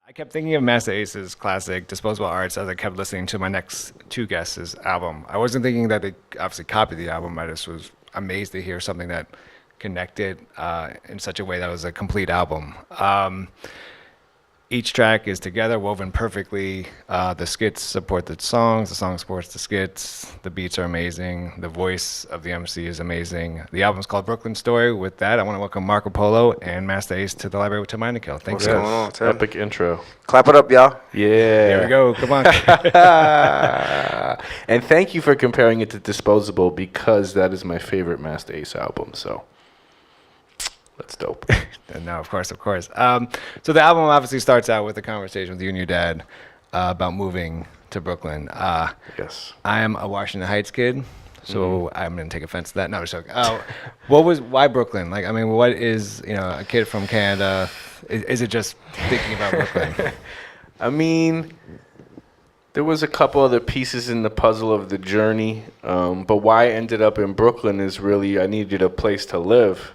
I kept thinking of Masta Ace's classic Disposable Arts as I kept listening to my next two guests' album. I wasn't thinking that they obviously copied the album. I just was amazed to hear something that connected in such a way that was a complete album. Each track is together, woven perfectly. The skits support the song supports the skits. The beats are amazing. The voice of the MC is amazing. The album's called Breukelen Story. With that, I want to welcome Marco Polo and Masta Ace to the library with Tim Einenkel. Thanks. What's going on, Tim? Epic intro. Clap it up, y'all. Yeah. There we go. Come on. And thank you for comparing it to Disposable because that is my favorite Masta Ace album. So that's dope. No, of course. So the album obviously starts out with a conversation with you and your dad about moving to Brooklyn. Yes. I am a Washington Heights kid, so I'm going to take offense to that. No, just joking. Why Brooklyn? Like, I mean, what is, a kid from Canada? Is it just thinking about Brooklyn? I mean, there was a couple other pieces in the puzzle of the journey, but why I ended up in Brooklyn is really I needed a place to live.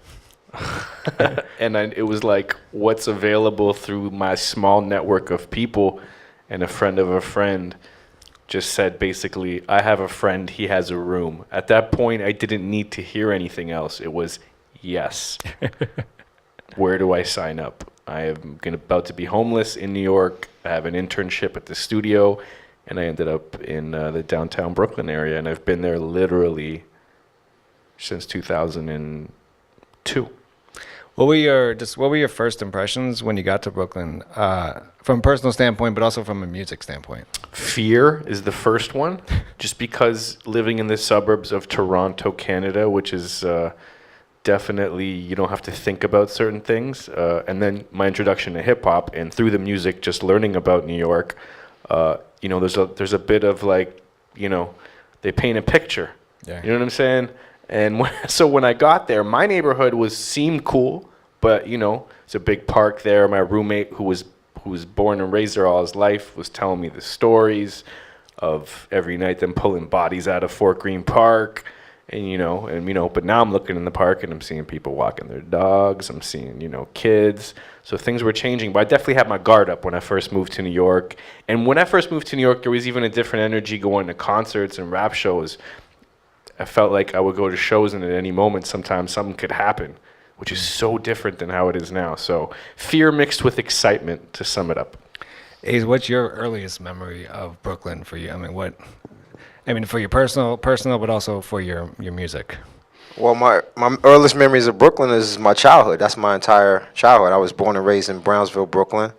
And it was like what's available through my small network of people, and a friend of a friend just said basically, I have a friend, he has a room. At that point, I didn't need to hear anything else. It was yes. Where do I sign up? I am about to be homeless in New York. I have an internship at the studio, and I ended up in the downtown Brooklyn area, and I've been there literally since 2002. What were your first impressions when you got to Brooklyn, from a personal standpoint, but also from a music standpoint? Fear is the first one, just because living in the suburbs of Toronto, Canada, which is definitely, you don't have to think about certain things. And then my introduction to hip hop, and through the music, just learning about New York, there's a bit of like, they paint a picture. Yeah. You know what I'm saying? And so when I got there, my neighborhood seemed cool, but it's a big park there. My roommate, who was born and raised there all his life, was telling me the stories of every night them pulling bodies out of Fort Greene Park, but now I'm looking in the park and I'm seeing people walking their dogs. I'm seeing kids. So things were changing, but I definitely had my guard up when I first moved to New York. And when I first moved to New York, there was even a different energy going to concerts and rap shows. I felt like I would go to shows, and at any moment, sometimes something could happen, which is so different than how it is now. So fear mixed with excitement, to sum it up. Ace, what's your earliest memory of Brooklyn for you? I mean, for your personal, but also for your music. Well, my earliest memories of Brooklyn is my childhood. That's my entire childhood. I was born and raised in Brownsville, Brooklyn.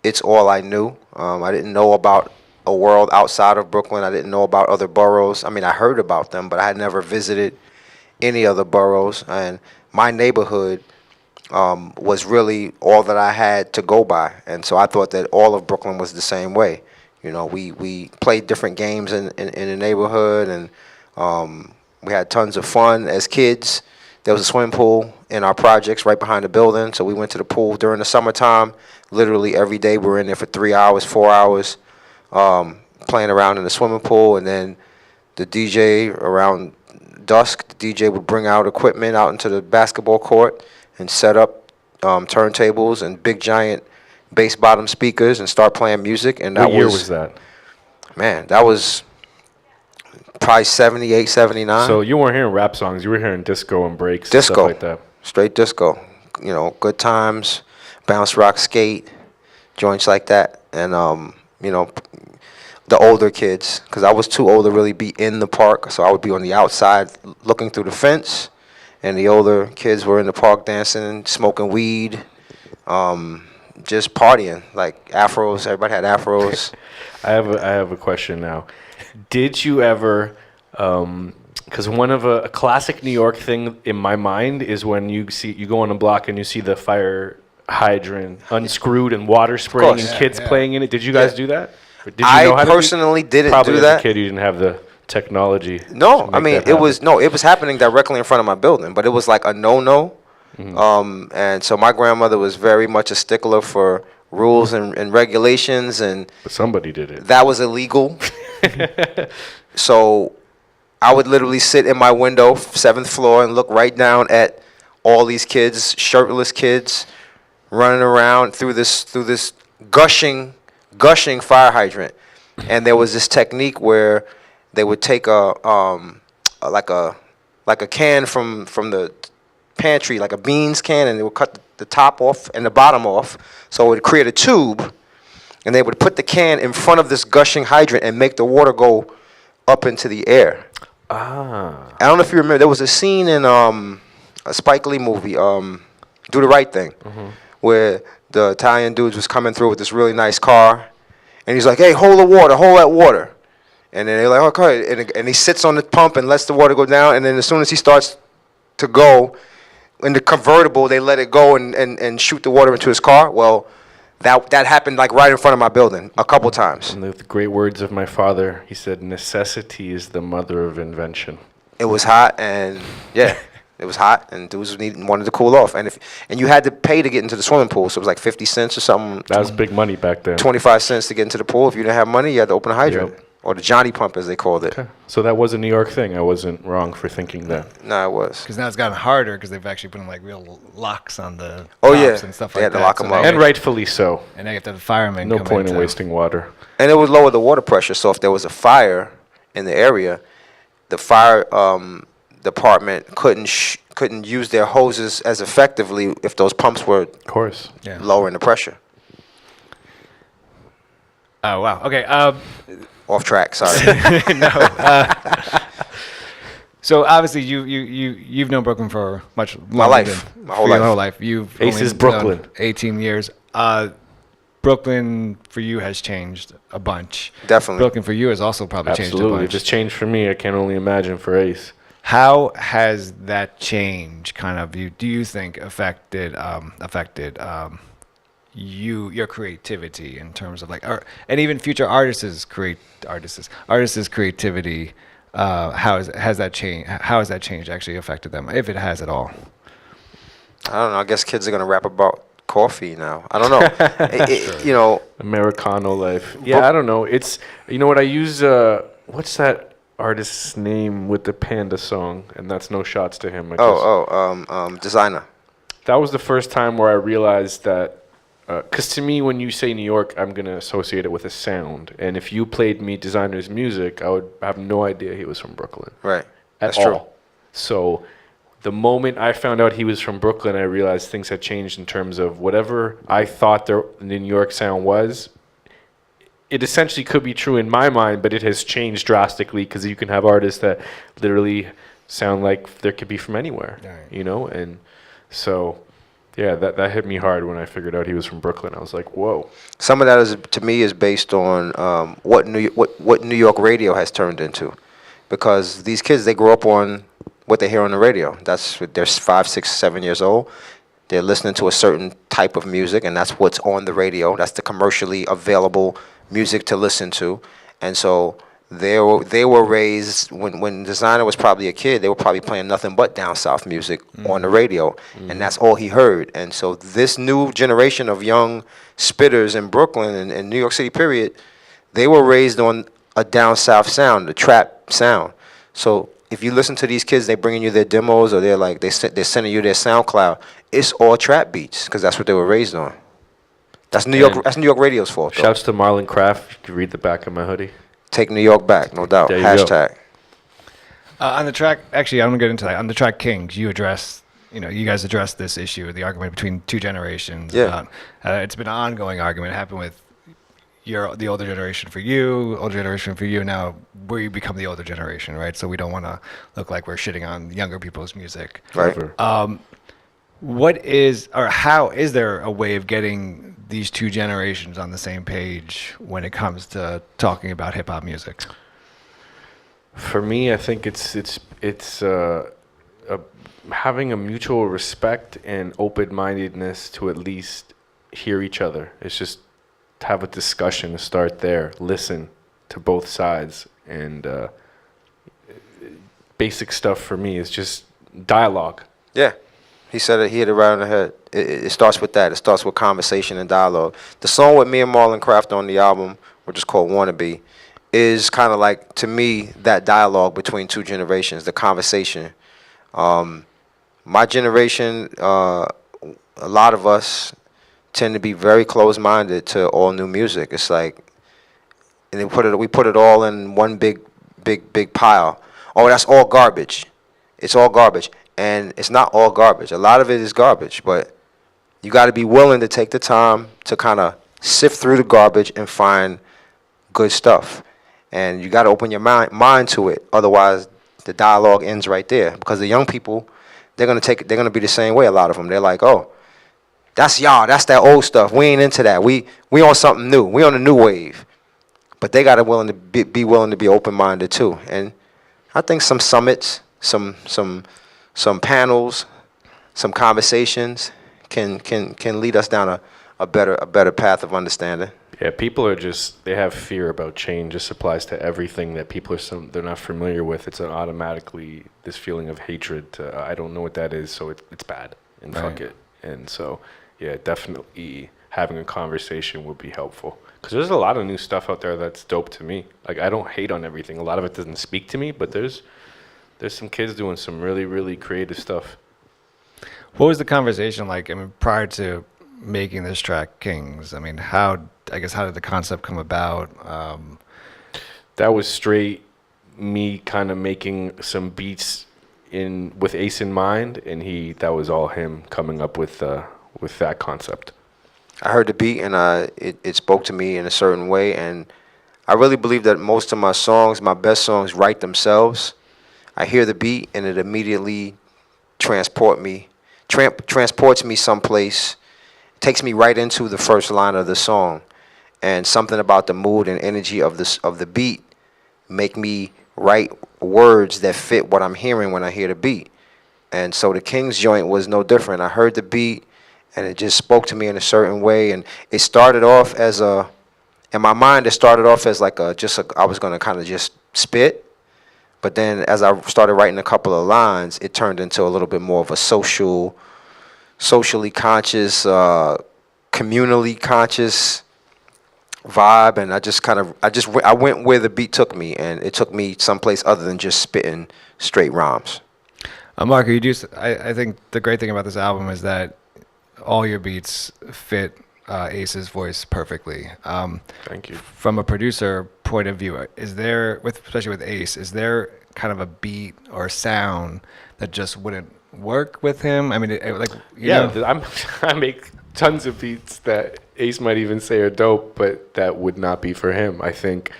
It's all I knew. I didn't know about a world outside of Brooklyn. I didn't know about other boroughs. I mean, I heard about them, but I had never visited any other boroughs. And my neighborhood was really all that I had to go by. And so I thought that all of Brooklyn was the same way. We played different games in the neighborhood, and we had tons of fun as kids. There was a swimming pool in our projects right behind the building, so we went to the pool during the summertime. Literally every day we were in there for 3 hours, 4 hours. Playing around in the swimming pool, and then the DJ around dusk, the DJ would bring out equipment out into the basketball court and set up turntables and big giant bass bottom speakers and start playing music. And What year was that? Man, that was probably 78, 79. So you weren't hearing rap songs, you were hearing disco and breaks Disco. and stuff like that. Straight disco. Good times, bounce, rock, skate, joints like that. And the older kids, because I was too old to really be in the park, so I would be on the outside looking through the fence, and the older kids were in the park dancing, smoking weed, just partying, like afros. Everybody had afros. I have a question now. Did you ever, because one of a classic New York thing in my mind is when you go on a block and you see the fire hydrant unscrewed and water spraying and kids playing in it. Did you guys do that? Or did you know how I personally didn't Probably do as that. a kid, you didn't have the technology. No, to I make mean that it was happening directly in front of my building, but it was like a no. And so my grandmother was very much a stickler for rules and regulations, and But somebody did it. that was illegal. So I would literally sit in my window, 7th floor, and look right down at all these kids, shirtless kids, running around through this gushing fire hydrant, and there was this technique where they would take like a can from the pantry, like a beans can, and they would cut the top off and the bottom off, so it would create a tube, and they would put the can in front of this gushing hydrant and make the water go up into the air. Ah. I don't know if you remember, there was a scene in a Spike Lee movie, Do the Right Thing, where the Italian dudes was coming through with this really nice car, and he's like, "Hey, hold that water." And then they're like, "Okay," and he sits on the pump and lets the water go down, and then as soon as he starts to go in the convertible, they let it go and shoot the water into his car. Well, that happened like right in front of my building a couple times. And the great words of my father, he said, "Necessity is the mother of invention." It was hot, and yeah, it was hot, and dudes wanted to cool off, and you had to pay to get into the swimming pool, so it was like 50 cents or something. That was big money back then. 25 cents to get into the pool. If you didn't have money, you had to open a hydrant. Yep. Or the Johnny pump, as they called it. Okay. So that was a New York thing. I wasn't wrong for thinking that. No, it was. Because now it's gotten harder because they've actually put in like real locks on the Oh, tops yeah. and stuff They like had to that. lock 'em now up. you- And rightfully so. And now you have to have the firemen No come point in to- wasting water. And it would lower the water pressure, so if there was a fire in the area, the fire department couldn't use their hoses as effectively if those pumps were Of course. Yeah. lowering the pressure. Oh, wow. Okay. Off track, sorry. So obviously you've known Brooklyn for much longer My life. than- My whole for your life. whole life. You've Ace only is known Brooklyn. 18 years. Brooklyn for you has changed a bunch. Definitely. Brooklyn for you has also probably changed a Absolutely. If bunch. it's changed for me, I can only imagine for Ace. How has that change kind of do you think affected your creativity in terms of like and even future artists' creativity? How has that change actually affected them, if it has at all? I don't know. I guess kids are going to rap about coffee now. I don't know. You know, Americano life. Yeah, I don't know. It's, you know what, I use, what's that artist's name with the Panda song? And that's no shots to him. Designer. That was the first time where I realized that, because to me, when you say New York, I'm going to associate it with a sound. And if you played me Designer's music, I would have no idea he was from Brooklyn. Right. At That's all. true. So the moment I found out he was from Brooklyn, I realized things had changed in terms of whatever I thought the New York sound was. It essentially could be true in my mind, but it has changed drastically because you can have artists that literally sound like they could be from anywhere, Right. you know? And so, yeah, that hit me hard when I figured out he was from Brooklyn. I was like, whoa. Some of that is, to me, is based on what New York radio has turned into, because these kids, they grow up on what they hear on the radio. They're 5, 6, 7 years old. They're listening to a certain type of music, and that's what's on the radio. That's the commercially available music to listen to, and so they were raised when Designer was probably a kid. They were probably playing nothing but down south music on the radio, and that's all he heard. And so this new generation of young spitters in Brooklyn and New York City, period, they were raised on a down south sound, the trap sound. So if you listen to these kids, they bringing you their demos, or they're sending you their SoundCloud. It's all trap beats because that's what they were raised on. That's New York. And That's New York radio's fault. Though. Shouts to Marlon Craft. You can read the back of my hoodie. Take New York back, no doubt. There you Hashtag. On the track, actually, I'm gonna get into that. On the track Kings, you guys addressed this issue, the argument between two generations. Yeah. It's been an ongoing argument. It happened with the older generation for you, older generation for you. Now we become the older generation, right? So we don't want to look like we're shitting on younger people's music. Right. Never. How is there a way of getting these two generations on the same page when it comes to talking about hip hop music? For me, I think it's having a mutual respect and open-mindedness to at least hear each other. It's just to have a discussion, to start there, listen to both sides, and basic stuff for me is just dialogue. Yeah. He said it. He hit it right on the head. It starts with that. It starts with conversation and dialogue. The song with me and Marlon Craft on the album, which is called "Wannabe," is kind of like, to me, that dialogue between two generations, the conversation. My generation, a lot of us tend to be very close-minded to all new music. It's like, and we put it all in one big pile. Oh, that's all garbage. It's all garbage, and it's not all garbage. A lot of it is garbage, but you got to be willing to take the time to kind of sift through the garbage and find good stuff. And you got to open your mind to it. Otherwise, the dialogue ends right there. Because the young people, they're gonna be the same way. A lot of them, they're like, oh, that's y'all. That's that old stuff. We ain't into that. We on something new. We on a new wave. But they got to be willing to be open-minded too. And I think some summits, some panels, some conversations can lead us down a better path of understanding. Yeah, people are they have fear about change. This applies to everything that people they're not familiar with. It's automatically this feeling of hatred. I don't know what that is, so it's bad, and fuck it. And so, yeah, definitely having a conversation would be helpful. Because there's a lot of new stuff out there that's dope to me. Like, I don't hate on everything. A lot of it doesn't speak to me, but there's some kids doing some really, really creative stuff. What was the conversation like? I mean, prior to making this track, Kings. I mean, how did the concept come about? That was straight me kind of making some beats with Ace in mind, and that was all him coming up with that concept. I heard the beat, and it spoke to me in a certain way, and I really believe that most of my songs, my best songs, write themselves. I hear the beat, and it immediately transports me someplace, takes me right into the first line of the song, and something about the mood and energy of the beat make me write words that fit what I'm hearing when I hear the beat. And so the Kings joint was no different. I heard the beat, and it just spoke to me in a certain way, and it started off in my mind, it started off as like I was gonna kind of just spit, but then as I started writing a couple of lines, it turned into a little bit more of a socially conscious, communally conscious vibe, and I went where the beat took me, and it took me someplace other than just spitting straight rhymes. Marco, I think the great thing about this album is that all your beats fit Ace's voice perfectly. Thank you. From a producer point of view, especially with Ace, is there kind of a beat or sound that just wouldn't work with him? I mean, I make tons of beats that Ace might even say are dope, but that would not be for him. I think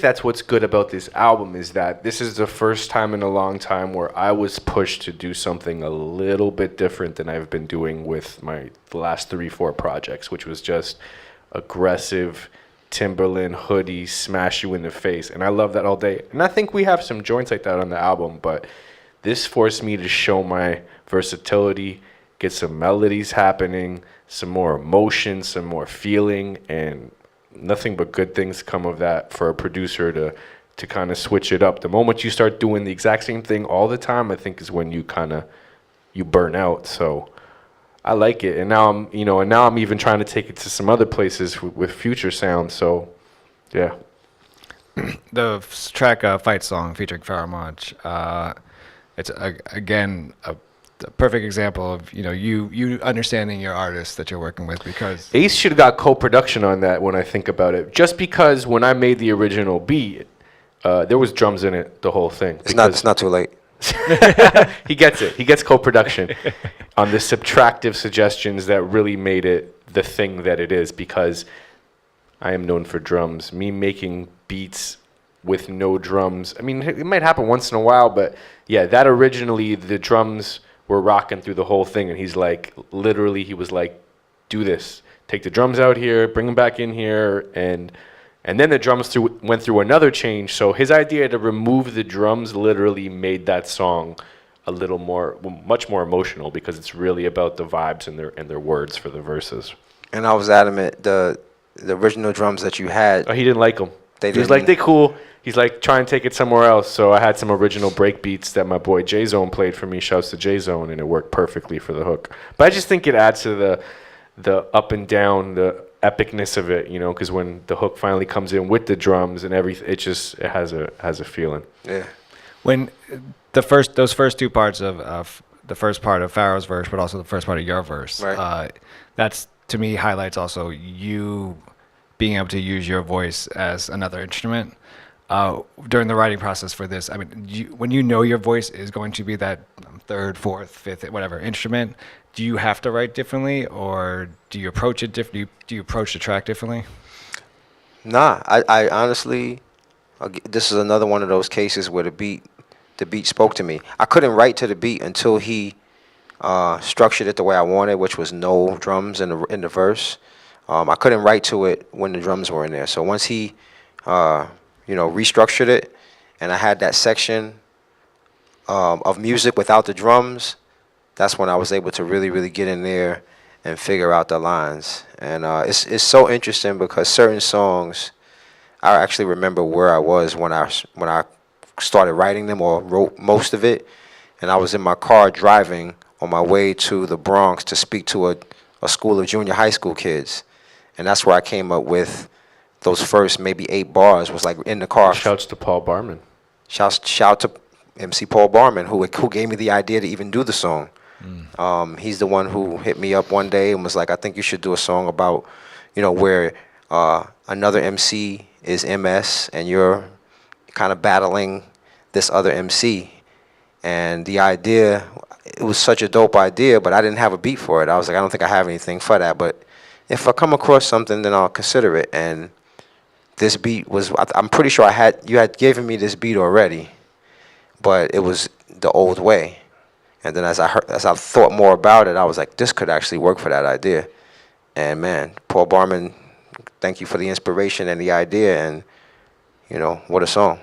that's what's good about this album, is that this is the first time in a long time where I was pushed to do something a little bit different than I've been doing with the last 3-4 projects, which was just aggressive Timberland hoodie, smash you in the face. And I love that all day. And I think we have some joints like that on the album, but this forced me to show my versatility, get some melodies happening, some more emotion, some more feeling, and nothing but good things come of that for a producer to kind of switch it up. The moment you start doing the exact same thing all the time, I think is when you burn out. So I like it, and now I'm even trying to take it to some other places with future sounds. So yeah. The track Fight Song featuring Pharoahe Monch, it's again a perfect example of you understanding your artist that you're working with, because Ace should have got co-production on that when I think about it. Just because when I made the original beat, there was drums in it, the whole thing. It's not too late. He gets it. He gets co-production on the subtractive suggestions that really made it the thing that it is, because I am known for drums. Me making beats with no drums, I mean, it might happen once in a while, but yeah, that originally the drums were rocking through the whole thing, and he was like, do this. Take the drums out here, bring them back in here, and then the drums went through another change. So his idea to remove the drums literally made that song much more emotional, because it's really about the vibes and their words for the verses. And I was adamant, the original drums that you had. Oh, he didn't like them. He was like, they cool. He's like, try and take it somewhere else. So I had some original break beats that my boy J-Zone played for me. Shouts to J-Zone, and it worked perfectly for the hook. But I just think it adds to the up and down, the epicness of it, because when the hook finally comes in with the drums and everything, it has a feeling. Yeah. When those first two parts of the first part of Pharaoh's verse, but also the first part of your verse, right. That's to me highlights also you being able to use your voice as another instrument. During the writing process for this, I mean, when you know your voice is going to be that third, fourth, fifth, whatever instrument, do you have to write differently, or do you approach it differently? Do you approach the track differently? Nah, I honestly, this is another one of those cases where the beat spoke to me. I couldn't write to the beat until he structured it the way I wanted, which was no drums in the verse. I couldn't write to it when the drums were in there. So once he, restructured it, and I had that section of music without the drums, that's when I was able to really, really get in there and figure out the lines. And it's so interesting because certain songs, I actually remember where I was when I started writing them or wrote most of it, and I was in my car driving on my way to the Bronx to speak to a school of junior high school kids, and that's where I came up with those first maybe 8 bars. Was like in the car. Shouts to Paul Barman. Shout to MC Paul Barman who gave me the idea to even do the song. He's the one who hit me up one day and was like, I think you should do a song about, where another MC is MS and you're kind of battling this other MC. And the idea, it was such a dope idea, but I didn't have a beat for it. I was like, I don't think I have anything for that, but if I come across something, then I'll consider it. And this beat was, I'm pretty sure you had given me this beat already, but it was the old way. And then as I thought more about it, I was like, this could actually work for that idea. And man, Paul Barman, thank you for the inspiration and the idea, and what a song.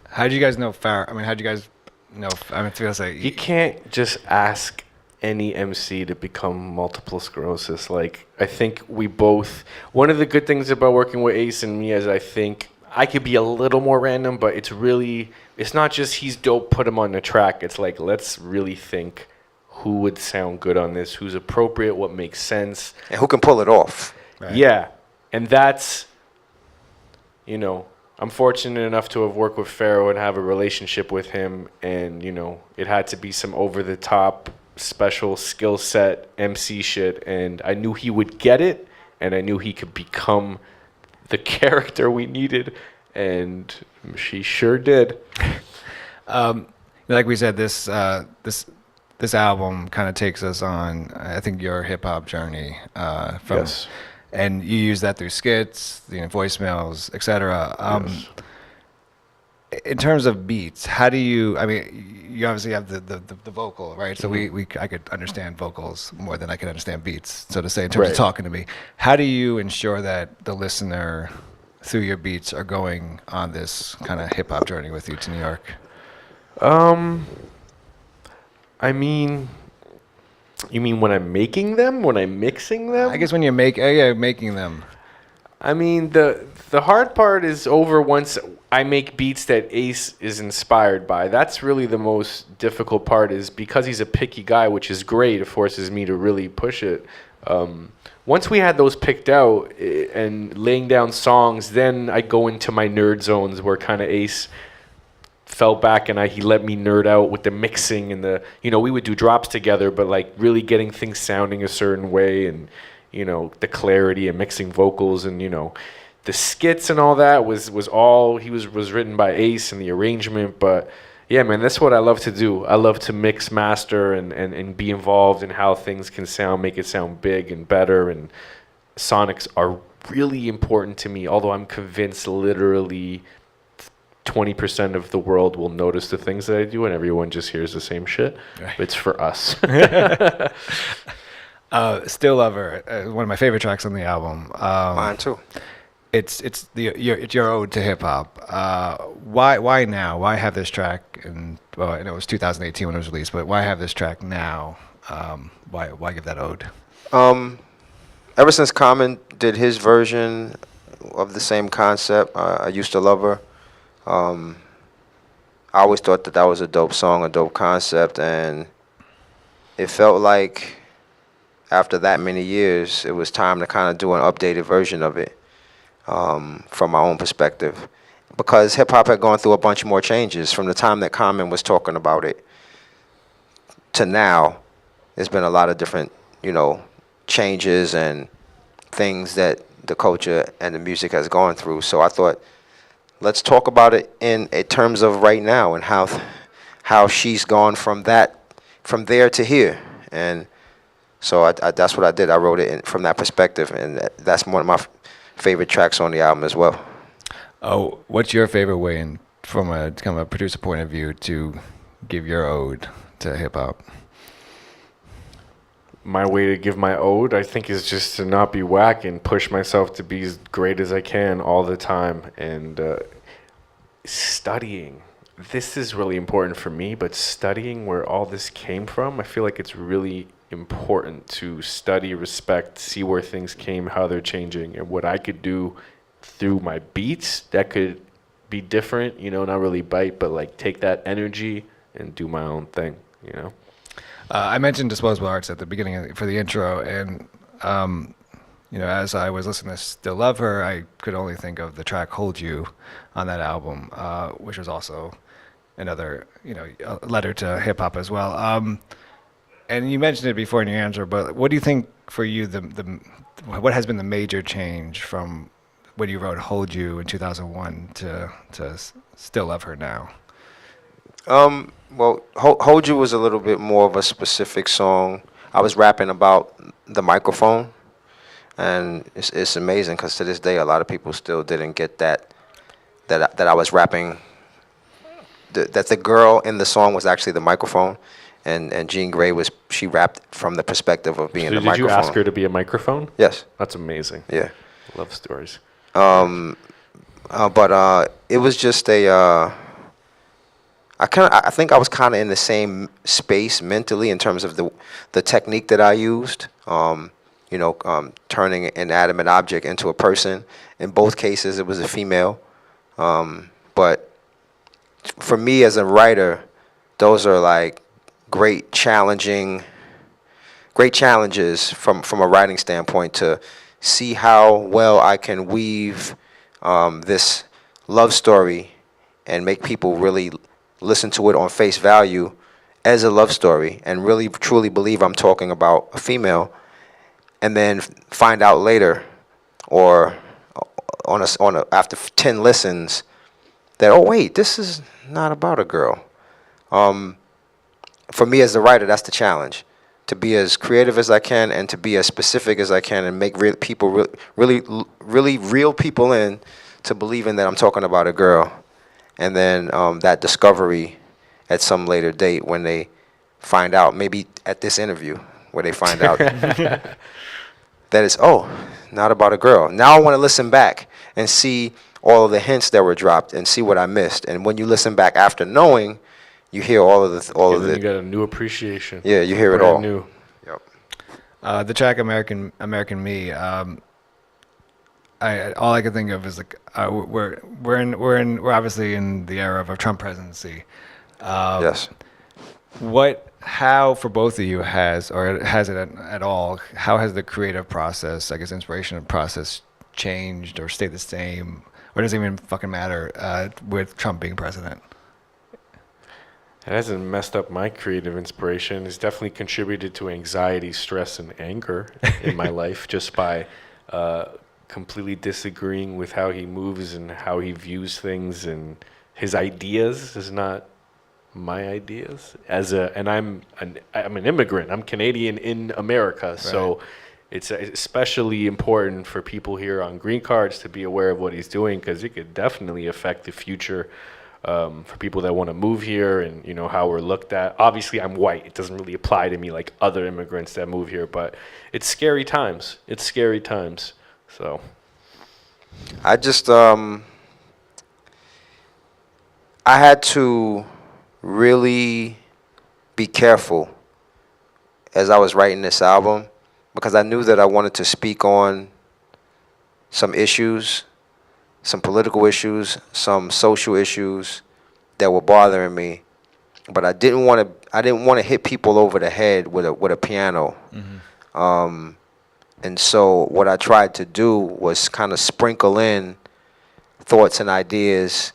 How did you guys know Pharoahe? I mean, how did you guys know? I mean, it feels like You can't just ask any MC to become multiple sclerosis. Like, I think we both, one of the good things about working with Ace and me is I think I could be a little more random, but it's not just he's dope, put him on the track. It's like, let's really think who would sound good on this, who's appropriate, what makes sense. And who can pull it off. Right. Yeah. And that's, I'm fortunate enough to have worked with Pharoahe and have a relationship with him. And, it had to be some over-the-top, special skill set MC shit. And I knew he would get it, and I knew he could become the character we needed. And she sure did. Like we said, this album kind of takes us on, I think, your hip hop journey. Yes. And you use that through skits, voicemails, etc. Yes. In terms of beats, how do you? I mean, you obviously have the vocal, right? So I could understand vocals more than I could understand beats. So to say, in terms of talking to me, how do you ensure that the listener, through your beats, are going on this kind of hip hop journey with you to New York? I mean, you mean when I'm making them, when I'm mixing them? I guess when you're making them. I mean, the hard part is over once I make beats that Ace is inspired by. That's really the most difficult part, is because he's a picky guy, which is great. It forces me to really push it. Once we had those picked out and laying down songs, then I go into my nerd zones where kind of Ace fell back and he let me nerd out with the mixing and we would do drops together, but like really getting things sounding a certain way, and the clarity and mixing vocals, and the skits and all that was all was written by Ace, and the arrangement. But yeah, man, that's what I love to do. I love to mix, master, and be involved in how things can sound, make it sound big and better. And sonics are really important to me, although I'm convinced literally 20% of the world will notice the things that I do, and everyone just hears the same shit. Right. It's for us. Still Lover, one of my favorite tracks on the album. Mine too. It's your ode to hip hop. Why now? Why have this track? And well, I know it was 2018 when it was released, but why have this track now? Why give that ode? Ever since Common did his version of the same concept, I used to love her. I always thought that was a dope song, a dope concept, and it felt like after that many years, it was time to kind of do an updated version of it from my own perspective, because hip-hop had gone through a bunch more changes from the time that Common was talking about it to now. There's been a lot of different, changes and things that the culture and the music has gone through. So I thought, let's talk about it in terms of right now and how she's gone from there to here. And so I that's what I did. I wrote it from that perspective, and that's one of my favorite tracks on the album as well. Oh, what's your favorite way, from a kind of a producer point of view, to give your ode to hip hop? My way to give my ode, I think, is just to not be whack and push myself to be as great as I can all the time. And studying, this is really important for me, but studying where all this came from, I feel like it's really important to study, respect, see where things came, how they're changing, and what I could do through my beats that could be different, not really bite, but like take that energy and do my own thing, I mentioned disposable arts at the beginning for the intro, and as I was listening to Still Love Her, I could only think of the track Hold You on that album, which was also another, a letter to hip hop as well. And you mentioned it before in your answer, but what do you think for you, what has been the major change from when you wrote Hold You in 2001 to Still Love Her now? Well, Hold You was a little bit more of a specific song. I was rapping about the microphone, and it's amazing because to this day, a lot of people still didn't get that I was rapping, that the girl in the song was actually the microphone, and Jean Grey she rapped from the perspective of being the microphone. Did you ask her to be a microphone? Yes. That's amazing. Yeah. Love stories. But it was just I think I was kind of in the same space mentally in terms of the technique that I used. Turning an inanimate object into a person. In both cases, it was a female. But for me as a writer, those are like great challenges from a writing standpoint, to see how well I can weave this love story and make people really listen to it on face value as a love story and really truly believe I'm talking about a female, and then find out later or after 10 listens that, oh wait, this is not about a girl. For me as the writer, that's the challenge, to be as creative as I can and to be as specific as I can and make really real people in to believing that I'm talking about a girl. And then that discovery at some later date when they find out, maybe at this interview, where they find out that it's, not about a girl. Now I want to listen back and see all of the hints that were dropped and see what I missed. And when you listen back after knowing, you hear all of the. You got a new appreciation. Yeah, you hear it all. New. Yep. The track American Me. All I can think of is we're obviously in the era of a Trump presidency. Yes. How for both of you has it at all? How has the creative process, I guess, inspiration process changed or stayed the same, or does it even fucking matter with Trump being president? It hasn't messed up my creative inspiration. It's definitely contributed to anxiety, stress, and anger in my life just by completely disagreeing with how he moves and how he views things, and his ideas is not my ideas. And I'm an immigrant. I'm Canadian in America, right. So it's especially important for people here on green cards to be aware of what he's doing, because it could definitely affect the future. For people that want to move here and, how we're looked at. Obviously, I'm white. It doesn't really apply to me like other immigrants that move here, but it's scary times. So I just, I had to really be careful as I was writing this album, because I knew that I wanted to speak on some issues, some political issues, some social issues that were bothering me, but I didn't want to hit people over the head with a piano. Mm-hmm. And so what I tried to do was kind of sprinkle in thoughts and ideas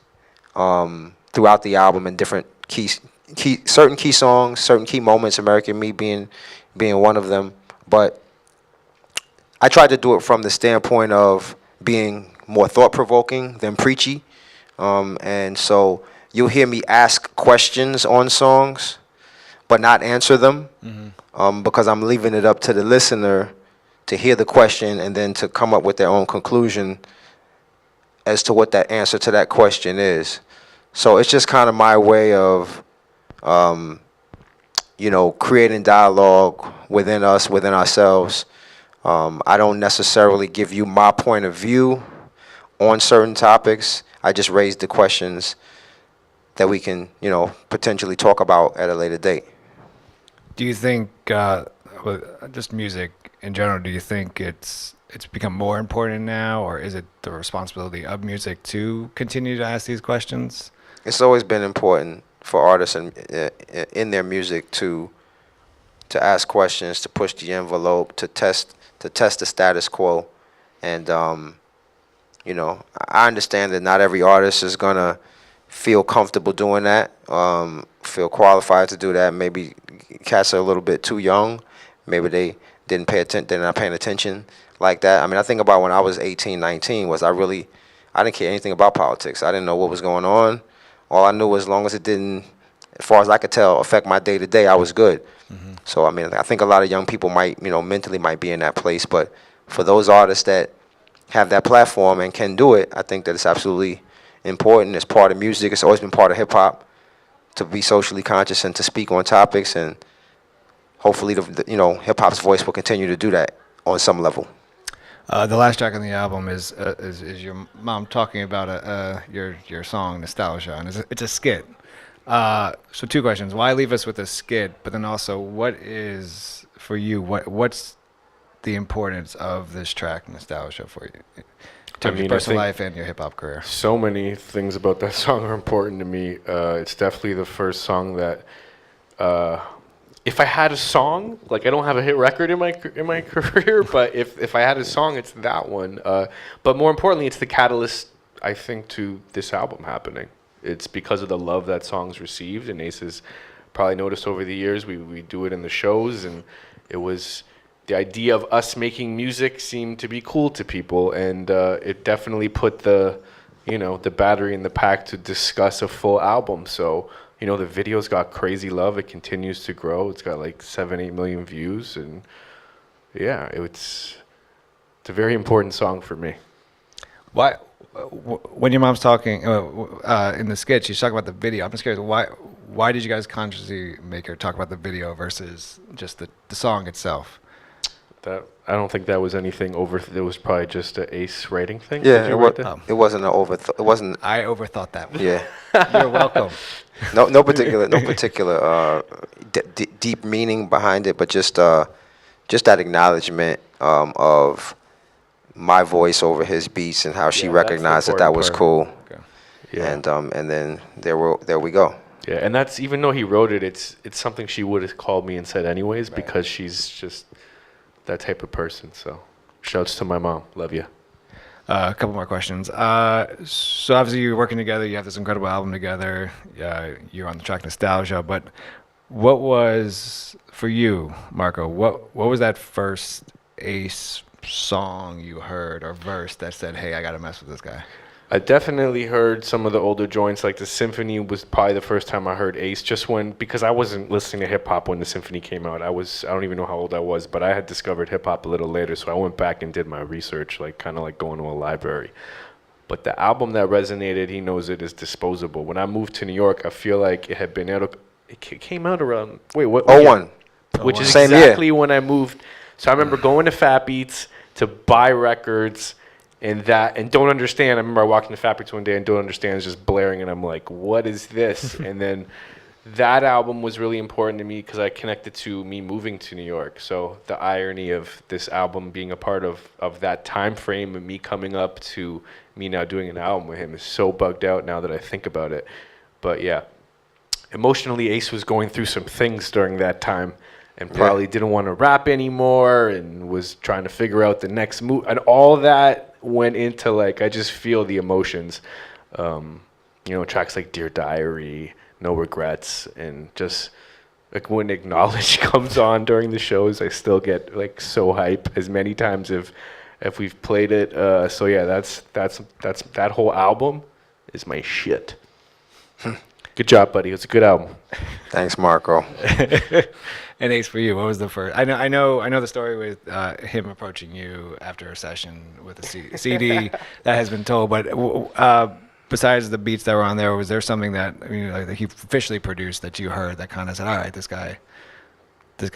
throughout the album in different certain key songs, certain key moments. American Me being one of them, but I tried to do it from the standpoint of being more thought-provoking than preachy. And so you'll hear me ask questions on songs, but not answer them, because I'm leaving it up to the listener to hear the question and then to come up with their own conclusion as to what that answer to that question is. So it's just kind of my way of, creating dialogue within us, within ourselves. I don't necessarily give you my point of view on certain topics. I just raise the questions that we can, potentially talk about at a later date. Do you think, just music in general, do you think it's become more important now, or is it the responsibility of music to continue to ask these questions? It's always been important for artists in their music to ask questions, to push the envelope, to test the status quo. And I understand that not every artist is gonna feel comfortable doing that, feel qualified to do that. Maybe cats are a little bit too young. Maybe they didn't pay attention. They're not paying attention like that. I mean, I think about when I was 18, 19. I didn't care anything about politics. I didn't know what was going on. All I knew was, as long as it didn't, as far as I could tell, affect my day to day, I was good. So I mean, I think a lot of young people might, mentally might be in that place. But for those artists that have that platform and can do it, I think that it's absolutely important. It's part of music. It's always been part of hip hop to be socially conscious and to speak on topics. And hopefully, hip hop's voice will continue to do that on some level. The last track on the album is your mom talking about your song Nostalgia, and it's a skit. So two questions: why leave us with a skit? But then also, what is for you? What's the importance of this track Nostalgia for you, in terms of your personal life and your hip hop career? So many things about that song are important to me. It's definitely the first song that. If I had a song, like, I don't have a hit record in my career, but if I had a song, it's that one. But more importantly, it's the catalyst, I think, to this album happening. It's because of the love that song's received, and Ace has probably noticed over the years, we do it in the shows, and it was the idea of us making music seemed to be cool to people, and it definitely put the battery in the pack to discuss a full album. So. The video's got crazy love. It continues to grow. It's got like 7-8 million views, and yeah, it's a very important song for me. Why, when your mom's talking in the skit, she's talking about the video. I'm just curious, why did you guys consciously make her talk about the video versus just the song itself? I don't think that was anything it was probably just an Ace writing thing. Yeah, it wasn't an it wasn't. I overthought that one. Yeah. You're welcome. No particular deep meaning behind it, but just that acknowledgement of my voice over his beats and how she recognized that was cool. Okay. Yeah. And then there we go. Yeah, and that's, even though he wrote it, it's something she would have called me and said anyways, because she's just that type of person. So shouts to my mom. Love you. A couple more questions. So obviously you're working together. You have this incredible album together. You're on the track Nostalgia. But what was, for you, Marco, what was that first Ace song you heard or verse that said, hey, I got to mess with this guy? I definitely heard some of the older joints, like the Symphony was probably the first time I heard Ace, because I wasn't listening to hip hop when the Symphony came out. I don't even know how old I was, but I had discovered hip hop a little later, so I went back and did my research, like kind of like going to a library. But the album that resonated, He Knows It, is Disposable. When I moved to New York, I feel like it had been out. It came out around 01, which is same exactly year. when I moved. So I remember going to Fat Beats to buy records. And Don't Understand, I remember I walked into Fat Beats one day and Don't Understand is just blaring, and I'm like, what is this? And then that album was really important to me because I connected to me moving to New York. So the irony of this album being a part of that time frame and me coming up to me now doing an album with him is so bugged out now that I think about it. But yeah, emotionally, Ace was going through some things during that time and probably didn't want to rap anymore and was trying to figure out the next move, and all that went into, like, I just feel the emotions. Tracks like Dear Diary, No Regrets, and just Like when Acknowledge comes on during the shows, I still get like so hype as many times if we've played it. So yeah, that's that whole album is my shit. Good job, buddy. It's a good album. Thanks, Marco. And Ace, for you, what was the first? I know the story with him approaching you after a session with a CD that has been told. But besides the beats that were on there, was there something that like that he officially produced that you heard that kind of said, "All right, this guy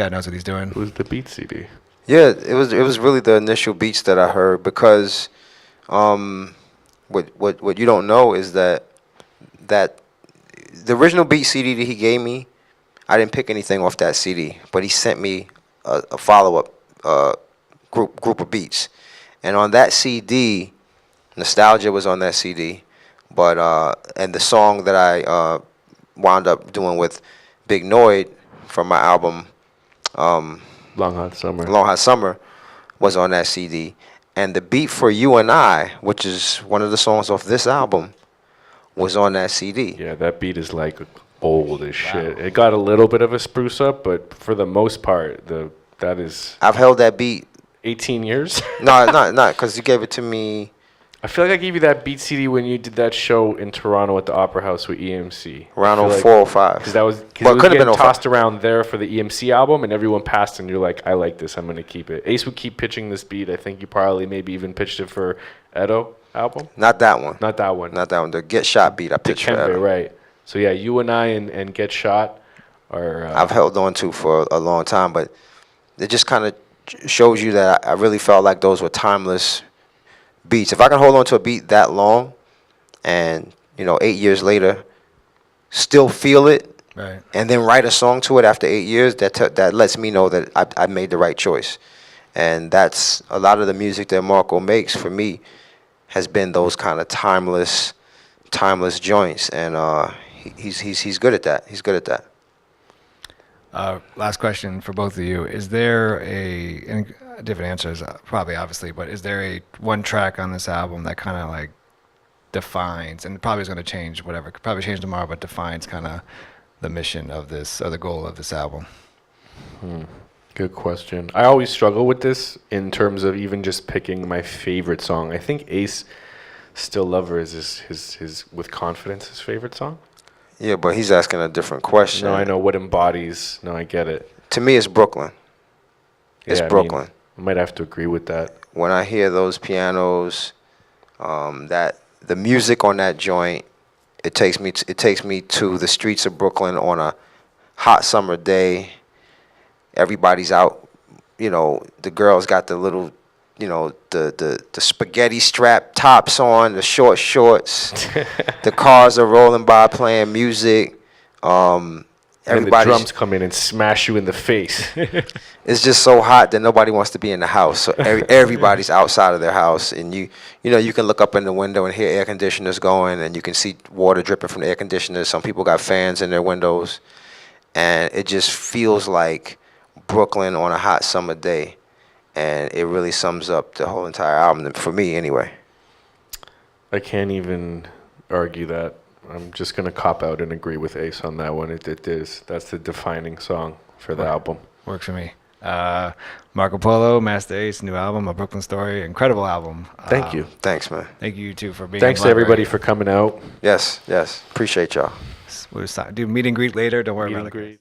knows what he's doing"? It was the Beat CD. Yeah, it was really the initial beats that I heard because what you don't know is that the original beat CD that he gave me, I didn't pick anything off that CD, but he sent me a follow-up group of beats. And on that CD, Nostalgia was on that CD, but and the song that I wound up doing with Big Noid from my album Long Hot Summer was on that CD. And the beat for You and I, which is one of the songs off this album, was on that CD. Yeah, that beat is like old as shit. It got a little bit of a spruce up, but for the most part, that is I've held that beat. 18 years. No, not because you gave it to me. I feel like I gave you that beat CD when you did that show in Toronto at the Opera House with EMC. Around 04, 05. Because that was Well, it could have been 05. tossed around there for the EMC album, and everyone passed, and you're like, I like this, I'm going to keep it. Ace would keep pitching this beat. I think you probably maybe even pitched it for Edo album. Not that one. Not that one. Not that one. The Get Shot beat I pitched for Dikembe, that. right. So yeah, You and I and Get Shot are... I've held on to for a long time, but it just kind of shows you that I really felt like those were timeless beats. If I can hold on to a beat that long and, 8 years later, still feel it, Right. and then write a song to it after 8 years, that lets me know that I made the right choice. And that's a lot of the music that Marco makes for me has been those kind of timeless joints, and he's good at that. He's good at that. Last question for both of you: is there and different answers, probably obviously, but is there one track on this album that kind of like defines, and probably is going to change, whatever, could probably change tomorrow, but defines kind of the mission of this or the goal of this album? Good question. I always struggle with this in terms of even just picking my favorite song. I think Ace Still Lover is his with confidence his favorite song. Yeah, but he's asking a different question. No, I know what embodies. No, I get it. To me, it's Brooklyn. It's Brooklyn. I might have to agree with that. When I hear those pianos, that the music on that joint, it takes me to the streets of Brooklyn on a hot summer day. Everybody's out, the girls got the little, the spaghetti strap tops on, the short shorts. The cars are rolling by playing music. And the drums come in and smash you in the face. It's just so hot that nobody wants to be in the house. So everybody's outside of their house, and you can look up in the window and hear air conditioners going, and you can see water dripping from the air conditioners. Some people got fans in their windows, and it just feels like Brooklyn on a hot summer day, and it really sums up the whole entire album for me, anyway. I can't even argue that. I'm just gonna cop out and agree with Ace on that one. It is. That's the defining song for the album. Works for me. Marco Polo, Masta Ace, new album, A Breukelen Story, incredible album. Thank you. Thanks, man. Thank you too for being. Thanks to everybody for coming out. Yes. Appreciate y'all. We'll do meet and greet later. Don't worry Meet about and it. greet.